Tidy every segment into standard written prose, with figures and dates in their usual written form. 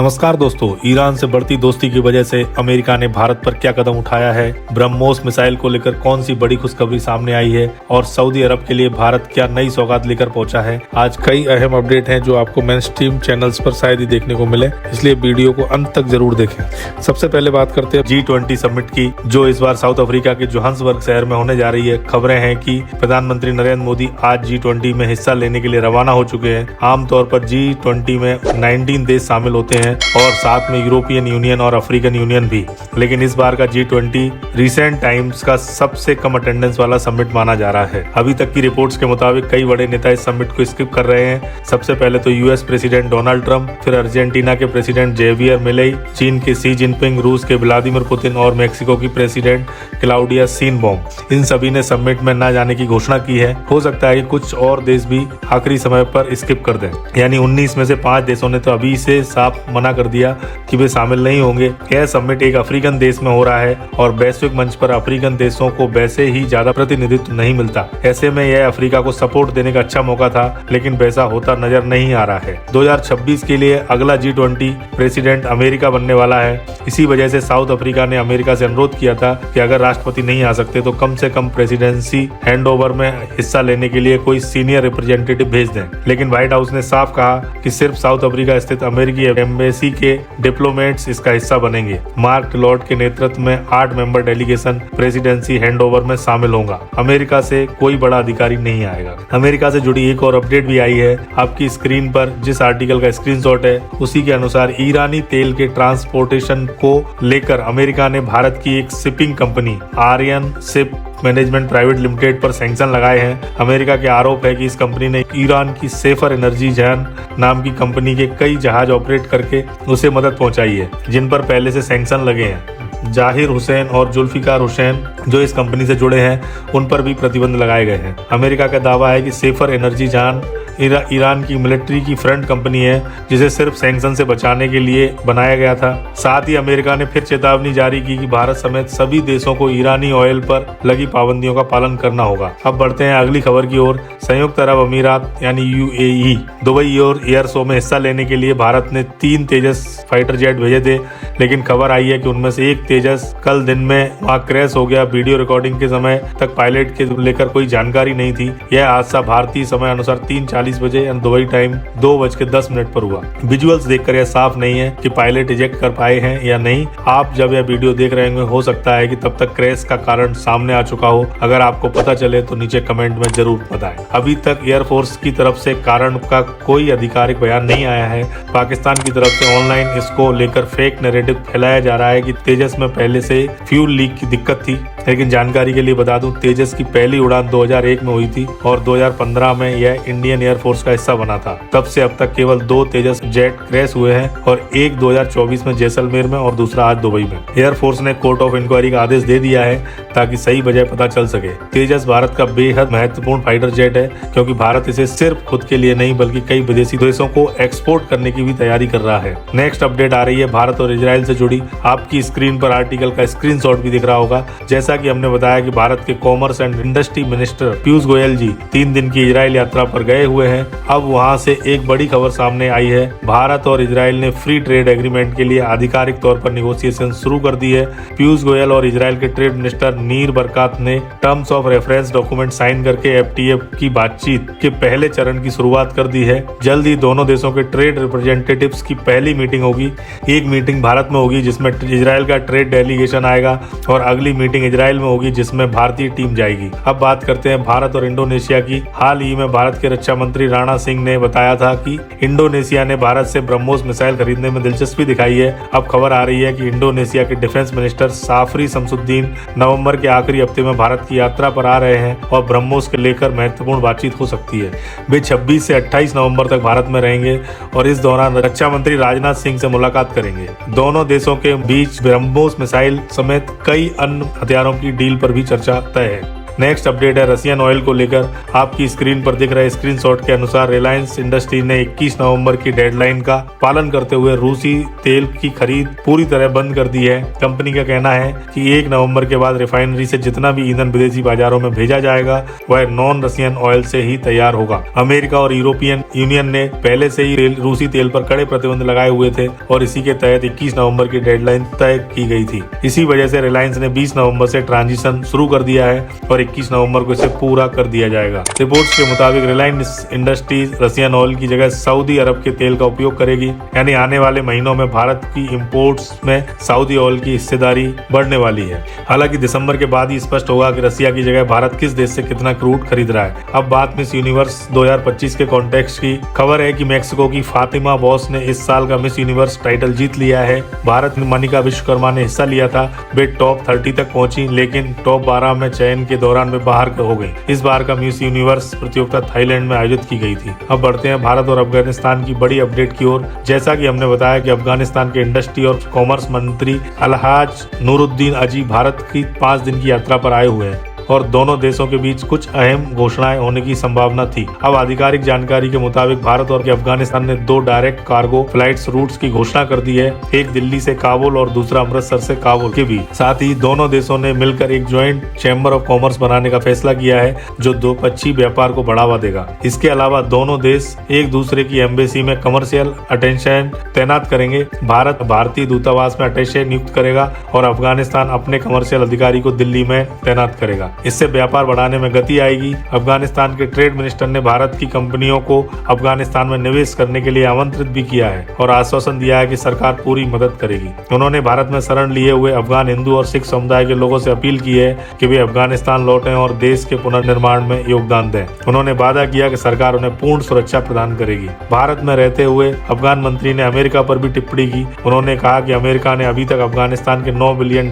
नमस्कार दोस्तों, ईरान से बढ़ती दोस्ती की वजह से अमेरिका ने भारत पर क्या कदम उठाया है, ब्रह्मोस मिसाइल को लेकर कौन सी बड़ी खुशखबरी सामने आई है और सऊदी अरब के लिए भारत क्या नई सौगात लेकर पहुंचा है। आज कई अहम अपडेट हैं जो आपको मेनस्ट्रीम चैनल्स पर शायद ही देखने को मिले, इसलिए वीडियो को अंत तक जरूर देखें। सबसे पहले बात करते हैं G20 समिट की, जो इस बार साउथ अफ्रीका के जोहान्सबर्ग शहर में होने जा रही है। खबरें हैं कि प्रधानमंत्री नरेंद्र मोदी आज G20 में हिस्सा लेने के लिए रवाना हो चुके हैं। आमतौर पर G20 में 19 देश शामिल होते हैं और साथ में यूरोपियन यूनियन और अफ्रीकन यूनियन भी, लेकिन इस बार का G20 रिसेंट टाइम्स का सबसे कम अटेंडेंस वाला समिट माना जा रहा है। अभी तक की रिपोर्ट्स के मुताबिक कई बड़े नेता इस समिट को स्किप कर रहे हैं। सबसे पहले तो यूएस प्रेसिडेंट डोनाल्ड ट्रंप, फिर अर्जेंटीना के प्रेसिडेंट जेवियर मिलेई, चीन के शी जिनपिंग, रूस के व्लादिमीर पुतिन और मेक्सिको की प्रेसिडेंट क्लाउडिया शीनबॉम। इन सभी ने समिट में न जाने की घोषणा की है। हो सकता है कि कुछ और देश भी आखिरी समय पर स्किप कर दें, यानी 19 में से 5 देशों ने तो अभी से साफ मना कर दिया कि वे शामिल नहीं होंगे। यह समिट एक अफ्रीकन देश में हो रहा है और वैश्विक मंच पर अफ्रीकन देशों को वैसे ही ज्यादा प्रतिनिधित्व नहीं मिलता। ऐसे में यह अफ्रीका को सपोर्ट देने का अच्छा मौका था, लेकिन वैसा होता नजर नहीं आ रहा है। 2026 के लिए अगला G20 प्रेसिडेंट अमेरिका बनने वाला है। इसी वजह से साउथ अफ्रीका ने अमेरिका से अनुरोध किया था कि अगर राष्ट्रपति नहीं आ सकते तो कम से कम प्रेसिडेंसी हैंडओवर में हिस्सा लेने के लिए कोई सीनियर रिप्रेजेंटेटिव भेज दें। लेकिन व्हाइट हाउस ने साफ कहा कि सिर्फ साउथ अफ्रीका स्थित अमेरिकी एम्बेसी के डिप्लोमेट्स इसका हिस्सा बनेंगे। मार्क टिलॉट के नेतृत्व में 8 मेंबर डेलीगेशन प्रेसिडेंसी हैंडओवर में शामिल होगा। अमेरिका से कोई बड़ा अधिकारी नहीं आएगा। अमेरिका से जुड़ी एक और अपडेट भी आई है। आपकी स्क्रीन पर जिस आर्टिकल का स्क्रीनशॉट है, उसी के अनुसार ईरानी तेल के ट्रांसपोर्टेशन को लेकर अमेरिका ने भारत की एक shipping company Aryan ship management private limited पर सैंक्शन लगाए हैं। अमेरिका के आरोप है कि इस कंपनी ने ईरान की सेफर एनर्जी जैन नाम की कंपनी के कई जहाज ऑपरेट करके उसे मदद पहुंचाई है, जिन पर पहले से सैंक्शन लगे हैं। जाहिर हुसैन और जुल्फिकार हुसैन जो इस कंपनी से जुड़े हैं, उन पर भी प्रतिबंध लगाए गए हैं। अमेरिका का दावा है कि सेफर एनर्जी जैन ईरान की मिलिट्री की फ्रंट कंपनी है, जिसे सिर्फ सैंक्शन से बचाने के लिए बनाया गया था। साथ ही अमेरिका ने फिर चेतावनी जारी की कि भारत समेत सभी देशों को ईरानी ऑयल पर लगी पाबंदियों का पालन करना होगा। अब बढ़ते हैं अगली खबर की ओर। संयुक्त अरब अमीरात यानी UAE दुबई और एयर शो में हिस्सा लेने के लिए भारत ने 3 तेजस फाइटर जेट भेजे थे, लेकिन खबर आई है कि उनमें से एक तेजस कल दिन में वहां क्रैश हो गया। वीडियो रिकॉर्डिंग के समय तक पायलट के लेकर कोई जानकारी नहीं थी। यह हादसा भारतीय समय अनुसार 3:40 बजे दुबई टाइम 2:10 पर हुआ। विजुअल्स देखकर यह साफ नहीं है कि पायलट इजेक्ट कर पाए हैं या नहीं। आप जब यह वीडियो देख रहे होंगे, हो सकता है कि तब तक क्रैश का कारण सामने आ चुका हो। अगर आपको पता चले तो नीचे कमेंट में जरूर बताएं। अभी तक एयरफोर्स की तरफ से कारण का कोई आधिकारिक बयान नहीं आया है। पाकिस्तान की तरफ से ऑनलाइन इसको लेकर फेक नैरेटिव फैलाया जा रहा है कि तेजस में पहले से फ्यूल लीक की दिक्कत थी, लेकिन जानकारी के लिए बता दूं, तेजस की पहली उड़ान 2001 में हुई थी और 2015 में यह इंडियन एयरफोर्स का हिस्सा बना था। तब से अब तक केवल 2 तेजस जेट क्रैश हुए हैं और एक 2024 में जैसलमेर में और दूसरा आज दुबई में। एयरफोर्स ने कोर्ट ऑफ इंक्वायरी का आदेश दे दिया है ताकि सही वजह पता चल सके। तेजस भारत का बेहद महत्वपूर्ण फाइटर जेट है, क्योंकि भारत इसे सिर्फ खुद के लिए नहीं बल्कि कई विदेशी देशों को एक्सपोर्ट करने की भी तैयारी कर रहा है। नेक्स्ट अपडेट आ रही है भारत और इजराइल से जुड़ी। आपकी स्क्रीन पर आर्टिकल का स्क्रीनशॉट भी दिख रहा होगा। जैसा कि हमने बताया कि भारत के commerce and industry minister Piyush Goyal ji 3 दिन की इजराइल यात्रा पर गए हुए हैं। अब वहां से एक बड़ी खबर सामने आई है। भारत और इजराइल ने फ्री ट्रेड एग्रीमेंट के लिए आधिकारिक तौर पर नेगोशिएशन शुरू कर दी है। पीयूष गोयल और इजराइल के ट्रेड मिनिस्टर नीर बरकात ने terms of reference document sign करके FTA की बातचीत के पहले चरण की शुरुआत कर दी है। जल्द ही दोनों देशों के ट्रेड रिप्रेजेंटेटिव्स की पहली मीटिंग होगी। एक मीटिंग भारत में होगी जिसमें इजराइल का ट्रेड डेलीगेशन आएगा और अगली मीटिंग इजराइल में होगी जिसमें भारतीय टीम जाएगी। अब बात करते हैं भारत और इंडोनेशिया की। हाल ही में भारत के रक्षा मंत्री राणा सिंह ने बताया था कि इंडोनेशिया ने भारत से ब्रह्मोस मिसाइल खरीदने में दिलचस्पी दिखाई है। अब खबर आ रही है कि इंडोनेशिया के डिफेंस मिनिस्टर साफरी शमसुद्दीन नवंबर के आखिरी हफ्ते में भारत की यात्रा पर आ रहे हैं और ब्रह्मोस के लेकर महत्वपूर्ण बातचीत हो सकती है। वे 26 से 28 नवंबर तक भारत में रहेंगे और इस दौरान रक्षा मंत्री राजनाथ सिंह से मुलाकात करेंगे। दोनों देशों के बीच ब्रह्मोस मिसाइल समेत कई अन्य हथियारों की डील पर भी चर्चा तय है। नेक्स्ट अपडेट है रसियन ऑयल को लेकर। आपकी स्क्रीन पर दिख रहे स्क्रीनशॉट के अनुसार रिलायंस इंडस्ट्रीज ने 21 नवंबर की डेडलाइन का पालन करते हुए रूसी तेल की खरीद पूरी तरह बंद कर दी है। कंपनी का कहना है कि 1 नवंबर के बाद रिफाइनरी से जितना भी ईंधन विदेशी बाजारों में भेजा जाएगा वह नॉन रसियन ऑयल से ही तैयार होगा। अमेरिका और यूरोपियन यूनियन ने पहले से ही रूसी तेल पर कड़े प्रतिबंध लगाए हुए थे और इसी के तहत 21 नवंबर की डेडलाइन तय की गई थी। इसी वजह से रिलायंस ने 20 नवंबर से ट्रांजिशन शुरू कर दिया है और 21 नवंबर को इसे पूरा कर दिया जाएगा। रिपोर्ट्स के मुताबिक रिलायंस इंडस्ट्रीज रसियन ऑयल की जगह सऊदी अरब के तेल का उपयोग करेगी, यानी आने वाले महीनों में भारत की इंपोर्ट्स में सऊदी ऑयल की हिस्सेदारी बढ़ने वाली है। हालांकि दिसंबर के बाद ही स्पष्ट होगा कि रसिया की जगह भारत किस देश से कितना क्रूड खरीद रहा है। अब बात मिस यूनिवर्स 2025 के कॉन्टेक्स्ट की। खबर है कि मेक्सिको की फातिमा बॉस ने इस साल का मिस यूनिवर्स टाइटल जीत लिया है। भारत में मनिका विश्वकर्मा ने हिस्सा लिया था। वे टॉप 30 तक पहुंची, लेकिन टॉप 12 में चयन के दौरान वे बाहर हो गई। इस बार का मिस यूनिवर्स प्रतियोगिता थाईलैंड में आयोजित की गई थी। अब बढ़ते हैं भारत और अफगानिस्तान की बड़ी अपडेट की ओर। जैसा कि हमने बताया कि अफगानिस्तान के इंडस्ट्री और कॉमर्स मंत्री अलहाज नूरुद्दीन अजी भारत की 5 दिन की यात्रा पर आए हुए हैं और दोनों देशों के बीच कुछ अहम घोषणाएं होने की संभावना थी। अब आधिकारिक जानकारी के मुताबिक भारत और अफगानिस्तान ने 2 डायरेक्ट कार्गो फ्लाइट्स रूट्स की घोषणा कर दी है, एक दिल्ली से काबुल और दूसरा अमृतसर से काबुल के बीच। साथ ही दोनों देशों ने मिलकर एक ज्वाइंट चैम्बर ऑफ कॉमर्स बनाने का फैसला किया है जो द्विपक्षीय व्यापार को बढ़ावा देगा। इसके अलावा दोनों देश एक दूसरे की एम्बेसी में कमर्शियल अटेंशन तैनात करेंगे। भारत भारतीय दूतावास में अटैचे नियुक्त करेगा और अफगानिस्तान अपने कमर्शियल अधिकारी को दिल्ली में तैनात करेगा। इससे व्यापार बढ़ाने में गति आएगी। अफगानिस्तान के ट्रेड मिनिस्टर ने भारत की कंपनियों को अफगानिस्तान में निवेश करने के लिए आमंत्रित भी किया है और आश्वासन दिया है कि सरकार पूरी मदद करेगी। उन्होंने भारत में शरण लिए हुए अफगान हिंदू और सिख समुदाय के लोगों से अपील की है कि वे अफगानिस्तान लौटें और देश के पुनर्निर्माण में योगदान दें। उन्होंने वादा किया कि सरकार उन्हें पूर्ण सुरक्षा प्रदान करेगी। भारत में रहते हुए अफगान मंत्री ने अमेरिका पर भी टिप्पणी की। उन्होंने कहा कि अमेरिका ने अभी तक अफगानिस्तान के $9 बिलियन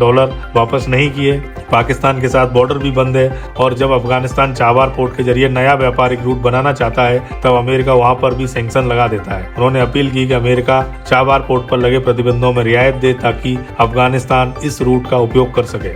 वापस नहीं किए। पाकिस्तान के साथ बॉर्डर भी बंद है और जब अफगानिस्तान चाबार पोर्ट के जरिए नया व्यापारिक रूट बनाना चाहता है तब अमेरिका वहां पर भी सैंक्शन लगा देता है। उन्होंने अपील की कि अमेरिका चाबार पोर्ट पर लगे प्रतिबंधों में रियायत दे ताकि अफगानिस्तान इस रूट का उपयोग कर सके।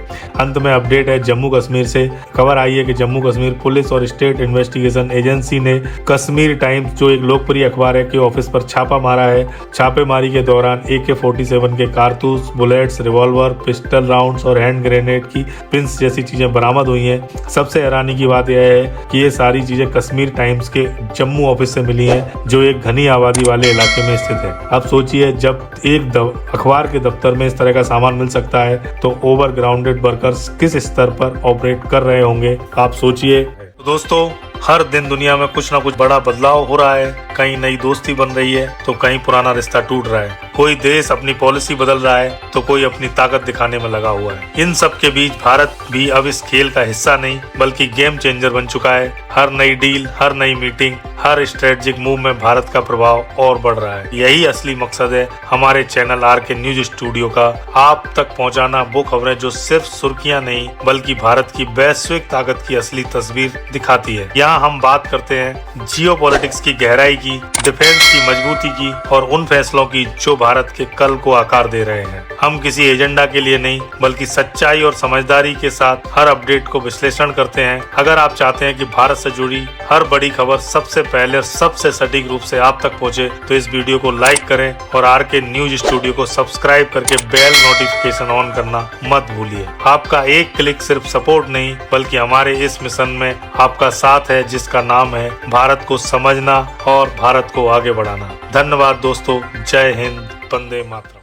अंत में अपडेट है जम्मू कश्मीर से। खबर आई है कि जम्मू कश्मीर पुलिस और स्टेट इन्वेस्टिगेशन एजेंसी ने कश्मीर टाइम्स जो एक लोकप्रिय अखबार है के ऑफिस पर छापा मारा है। छापेमारी के दौरान AK-47 के कारतूस, बुलेट्स, रिवॉल्वर, पिस्टल राउंड्स और हैंड ग्रेनेड की पिंस जैसी चीजें बरामद हुई हैं। सबसे हैरानी की बात यह है कि ये सारी चीजें कश्मीर टाइम्स के जम्मू ऑफिस से मिली हैं जो एक घनी आबादी वाले इलाके में स्थित है। अब सोचिए जब एक अखबार के दफ्तर में इस तरह का सामान मिल सकता है तो ओवर ग्राउंडेड वर्कर्स किस स्तर पर ऑपरेट कर रहे होंगे, आप सोचिए। तो दोस्तों, हर दिन दुनिया में कुछ ना कुछ बड़ा बदलाव हो रहा है। कहीं नई दोस्ती बन रही है तो कहीं पुराना रिश्ता टूट रहा है। कोई देश अपनी पॉलिसी बदल रहा है तो कोई अपनी ताकत दिखाने में लगा हुआ है। इन सब के बीच भारत भी अब इस खेल का हिस्सा नहीं बल्कि गेम चेंजर बन चुका है। हर नई डील, हर नई मीटिंग, हर स्ट्रेटेजिक मूव में भारत का प्रभाव और बढ़ रहा है। यही असली मकसद है हमारे चैनल RK न्यूज स्टूडियो का, आप तक पहुंचाना वो खबरें जो सिर्फ सुर्खियां नहीं बल्कि भारत की वैश्विक ताकत की असली तस्वीर दिखाती है। यहाँ हम बात करते हैं जियोपॉलिटिक्स की गहराई की, डिफेंस की मजबूती की और उन फैसलों की जो भारत के कल को आकार दे रहे हैं। हम किसी एजेंडा के लिए नहीं बल्कि सच्चाई और समझदारी के साथ हर अपडेट को विश्लेषण करते हैं। अगर आप चाहते हैं कि भारत से जुड़ी हर बड़ी खबर सबसे पहले और सबसे सटीक रूप से आप तक पहुंचे तो इस वीडियो को लाइक करें और RK न्यूज स्टूडियो को सब्सक्राइब करके बेल नोटिफिकेशन ऑन करना मत भूलिए। आपका एक क्लिक सिर्फ सपोर्ट नहीं बल्कि हमारे इस मिशन में आपका साथ है जिसका नाम है भारत को समझना और भारत को आगे बढ़ाना। धन्यवाद दोस्तों। जय हिंद, वंदे मातरम।